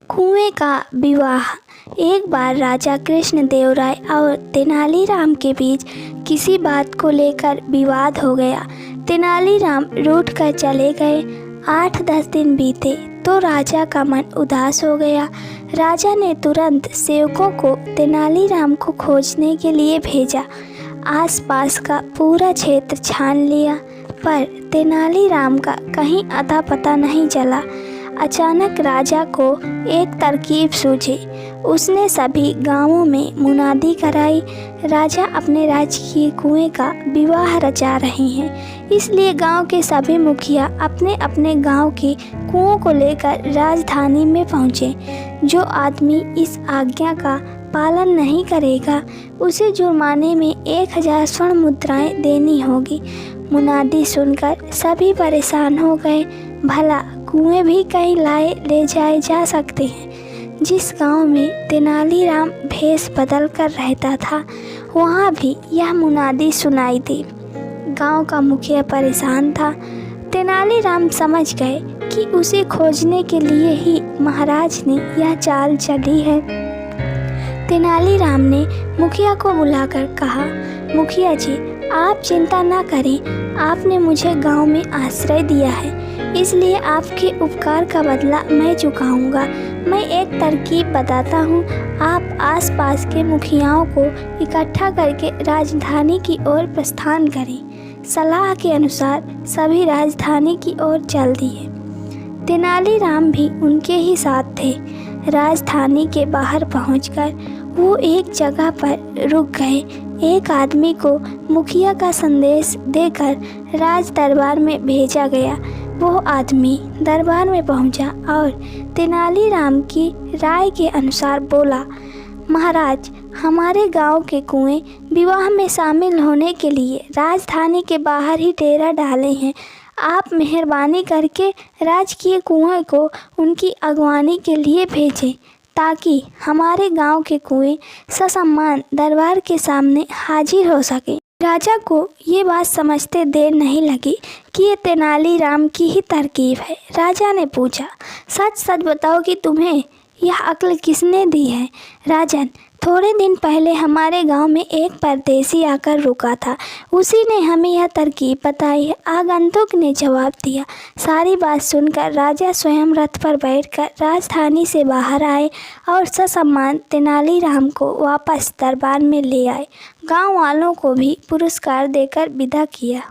कुएं का विवाह। एक बार राजा कृष्णदेव राय और तेनालीराम के बीच किसी बात को लेकर विवाद हो गया। तेनालीराम रूठ कर चले गए। 8-10 दिन बीते तो राजा का मन उदास हो गया। राजा ने तुरंत सेवकों को तेनालीराम को खोजने के लिए भेजा। आसपास का पूरा क्षेत्र छान लिया, पर तेनालीराम का कहीं अता पता नहीं चला। अचानक राजा को एक तरकीब सूझी। उसने सभी गांवों में मुनादी कराई। राजा अपने राजकीय कुएं का विवाह रचा रहे हैं, इसलिए गांव के सभी मुखिया अपने अपने गांव के कुओं को लेकर राजधानी में पहुंचे। जो आदमी इस आज्ञा का पालन नहीं करेगा, उसे जुर्माने में 1000 स्वर्ण मुद्राएं देनी होगी। मुनादी सुनकर सभी परेशान हो गए। भला कुएं भी कहीं लाए ले जाए जा सकते हैं। जिस गांव में तेनालीराम भेष बदल कर रहता था, वहां भी यह मुनादी सुनाई दी। गांव का मुखिया परेशान था। तेनालीराम समझ गए कि उसे खोजने के लिए ही महाराज ने यह चाल चली है। तेनालीराम ने मुखिया को बुलाकर कहा, मुखिया जी, आप चिंता न करें। आपने मुझे गांव में आश्रय दिया है, इसलिए आपके उपकार का बदला मैं चुकाऊंगा। मैं एक तरकीब बताता हूँ। आप आसपास के मुखियाओं को इकट्ठा करके राजधानी की ओर प्रस्थान करें। सलाह के अनुसार सभी राजधानी की ओर चल दिए। तेनालीराम भी उनके ही साथ थे। राजधानी के बाहर पहुंचकर वो एक जगह पर रुक गए। एक आदमी को मुखिया का संदेश देकर राज दरबार में भेजा गया। वो आदमी दरबार में पहुंचा और तेनालीराम की राय के अनुसार बोला, महाराज, हमारे गांव के कुएं विवाह में शामिल होने के लिए राजधानी के बाहर ही डेरा डाले हैं। आप मेहरबानी करके राजकीय कुएं को उनकी अगवानी के लिए भेजें, ताकि हमारे गांव के कुएं ससम्मान दरबार के सामने हाजिर हो सके। राजा को ये बात समझते देर नहीं लगी कि ये तेनालीराम की ही तरकीब है। राजा ने पूछा, सच सच बताओ कि तुम्हें यह अक्ल किसने दी है? राजन, थोड़े दिन पहले हमारे गांव में एक परदेसी आकर रुका था। उसी ने हमें यह तरकीब बताई है, आगंतुक ने जवाब दिया। सारी बात सुनकर राजा स्वयं रथ पर बैठकर राजधानी से बाहर आए और ससम्मान तेनालीराम को वापस दरबार में ले आए। गांव वालों को भी पुरस्कार देकर विदा किया।